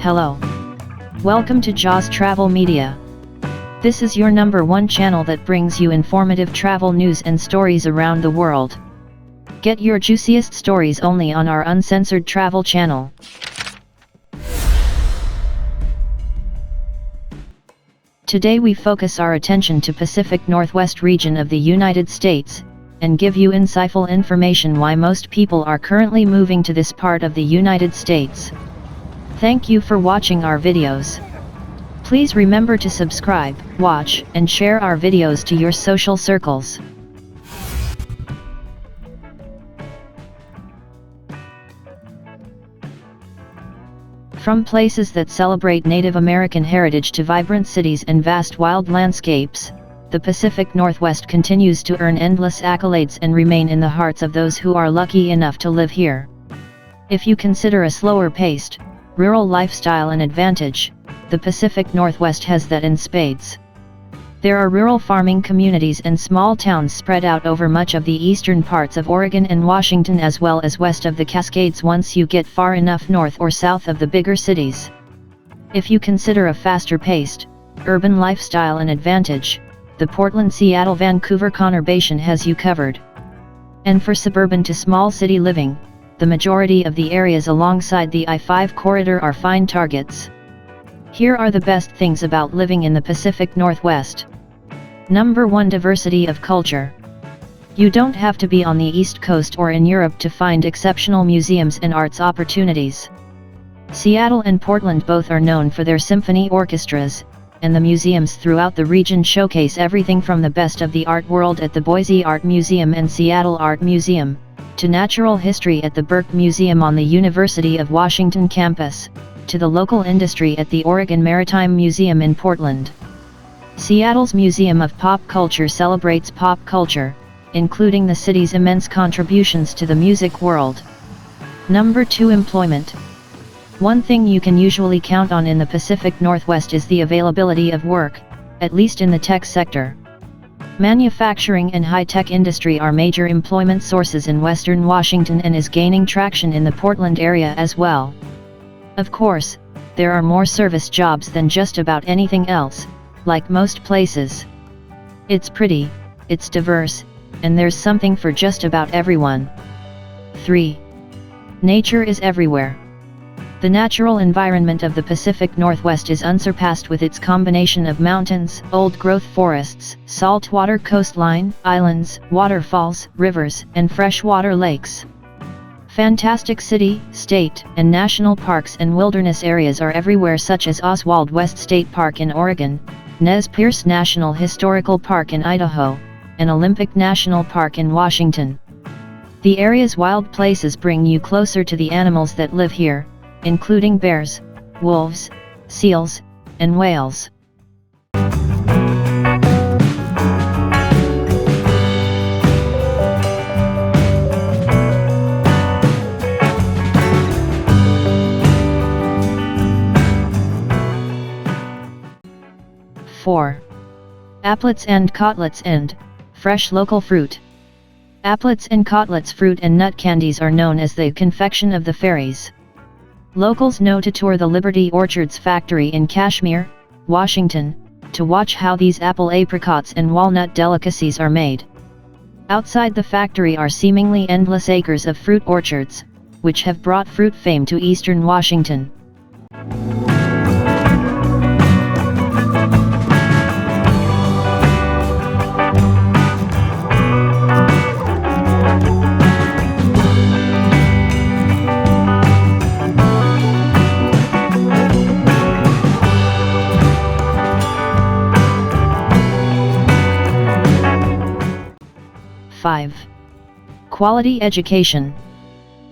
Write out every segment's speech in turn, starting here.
Hello. Welcome to Jaws Travel Media. This is your #1 channel that brings you informative travel news and stories around the world. Get your juiciest stories only on our uncensored travel channel. Today we focus our attention to Pacific Northwest region of the United States, and give you insightful information why most people are currently moving to this part of the United States. Thank you for watching our videos. Please remember to subscribe, watch, and share our videos to your social circles. From places that celebrate Native American heritage to vibrant cities and vast wild landscapes, the Pacific Northwest continues to earn endless accolades and remain in the hearts of those who are lucky enough to live here. If you consider a slower-paced, rural lifestyle an advantage, the Pacific Northwest has that in spades. There are rural farming communities and small towns spread out over much of the eastern parts of Oregon and Washington, as well as west of the Cascades once you get far enough north or south of the bigger cities. If you consider a faster-paced, urban lifestyle an advantage, the Portland, Seattle, Vancouver conurbation has you covered. And for suburban to small city living, the majority of the areas alongside the I-5 corridor are fine targets. Here are the best things about living in the Pacific Northwest. #1 Diversity of culture. You don't have to be on the East Coast or in Europe to find exceptional museums and arts opportunities. Seattle and Portland both are known for their symphony orchestras, and the museums throughout the region showcase everything from the best of the art world at the Boise Art Museum and Seattle Art Museum, to natural history at the Burke Museum on the University of Washington campus, to the local industry at the Oregon Maritime Museum in Portland. Seattle's Museum of Pop Culture celebrates pop culture, including the city's immense contributions to the music world. #2 Employment. One thing you can usually count on in the Pacific Northwest is the availability of work, at least in the tech sector. Manufacturing and high-tech industry are major employment sources in western Washington and is gaining traction in the Portland area as well. Of course, there are more service jobs than just about anything else, like most places. It's pretty, it's diverse, and there's something for just about everyone. 3. Nature is everywhere. The natural environment of the Pacific Northwest is unsurpassed with its combination of mountains, old-growth forests, saltwater coastline, islands, waterfalls, rivers, and freshwater lakes. Fantastic city, state, and national parks and wilderness areas are everywhere, such as Oswald West State Park in Oregon, Nez Perce National Historical Park in Idaho, and Olympic National Park in Washington. The area's wild places bring you closer to the animals that live here, including bears, wolves, seals, and whales. #4. Applets and Kotlets and fresh local fruit. Applets and Kotlets fruit and nut candies are known as the confection of the fairies. Locals know to tour the Liberty Orchards factory in Kashmir, Washington, to watch how these apple, apricots, and walnut delicacies are made. Outside the factory are seemingly endless acres of fruit orchards, which have brought fruit fame to eastern Washington. #5. Quality education.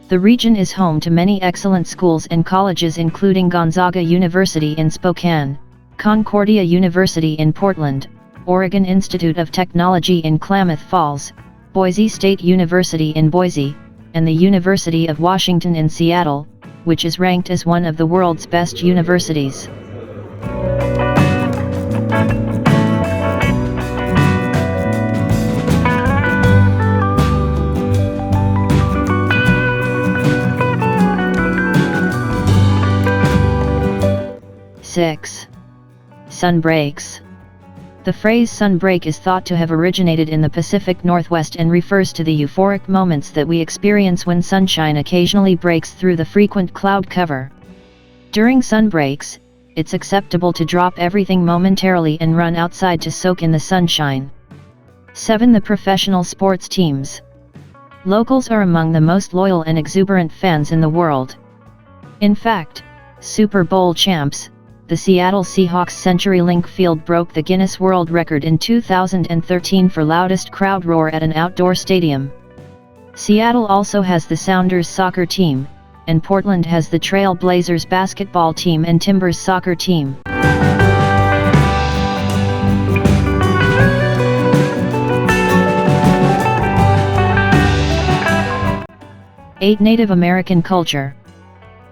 The region is home to many excellent schools and colleges, including Gonzaga University in Spokane, Concordia University in Portland, Oregon Institute of Technology in Klamath Falls, Boise State University in Boise, and the University of Washington in Seattle, which is ranked as one of the world's best universities. 6. Sunbreaks. The phrase sunbreak is thought to have originated in the Pacific Northwest and refers to the euphoric moments that we experience when sunshine occasionally breaks through the frequent cloud cover. During sunbreaks, it's acceptable to drop everything momentarily and run outside to soak in the sunshine. 7. The professional sports teams. Locals are among the most loyal and exuberant fans in the world. In fact, Super Bowl champs, the Seattle Seahawks CenturyLink Field broke the Guinness World Record in 2013 for loudest crowd roar at an outdoor stadium. Seattle also has the Sounders soccer team, and Portland has the Trail Blazers basketball team and Timbers soccer team. 8. Native American culture.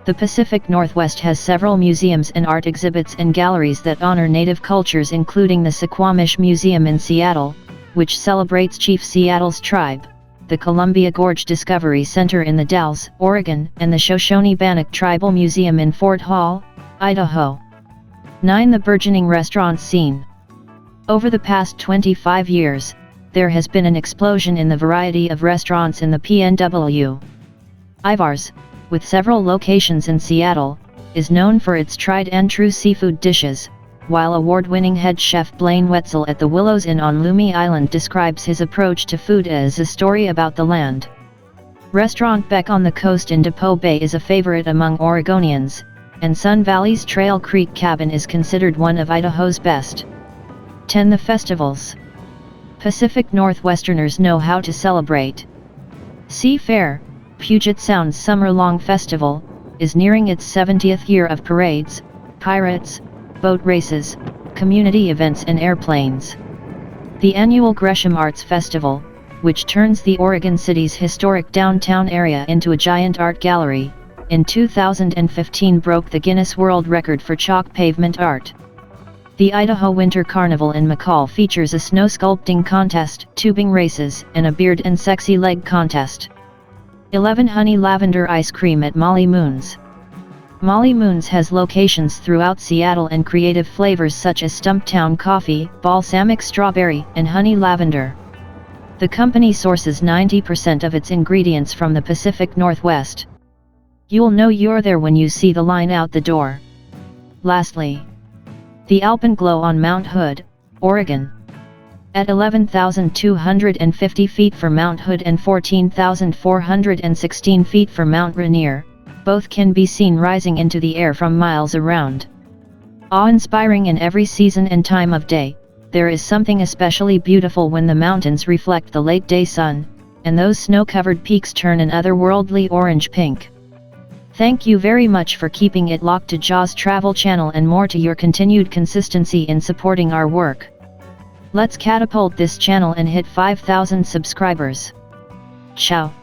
The Pacific Northwest has several museums and art exhibits and galleries that honor native cultures, including the Suquamish Museum in Seattle, which celebrates Chief Seattle's tribe, the Columbia Gorge Discovery Center in the Dalles, Oregon, and the Shoshone-Bannock Tribal Museum in Fort Hall, Idaho. 9. The burgeoning restaurant scene. Over the past 25 years, there has been an explosion in the variety of restaurants in the PNW. Ivar's, with several locations in Seattle, is known for its tried-and-true seafood dishes, while award-winning head chef Blaine Wetzel at the Willows Inn on Lummi Island describes his approach to food as a story about the land. Restaurant Beck on the coast in Depot Bay is a favorite among Oregonians, and Sun Valley's Trail Creek Cabin is considered one of Idaho's best. 10. The festivals. Pacific Northwesterners know how to celebrate. Sea Fair, Puget Sound's summer-long festival, is nearing its 70th year of parades, pirates, boat races, community events and airplanes. The annual Gresham Arts Festival, which turns the Oregon City's historic downtown area into a giant art gallery, in 2015 broke the Guinness World Record for chalk pavement art. The Idaho Winter Carnival in McCall features a snow sculpting contest, tubing races, and a beard and sexy leg contest. 11. Honey lavender ice cream at Molly Moon's. Molly Moon's has locations throughout Seattle and creative flavors such as Stumptown coffee, balsamic strawberry, and honey lavender. The company sources 90% of its ingredients from the Pacific Northwest. You'll know you're there when you see the line out the door. Lastly, the Alpenglow on Mount Hood, Oregon. At 11,250 feet for Mount Hood and 14,416 feet for Mount Rainier, both can be seen rising into the air from miles around. Awe-inspiring in every season and time of day, there is something especially beautiful when the mountains reflect the late-day sun, and those snow-covered peaks turn an otherworldly orange-pink. Thank you very much for keeping it locked to Jaws Travel Channel and more to your continued consistency in supporting our work. Let's catapult this channel and hit 5,000 subscribers. Ciao.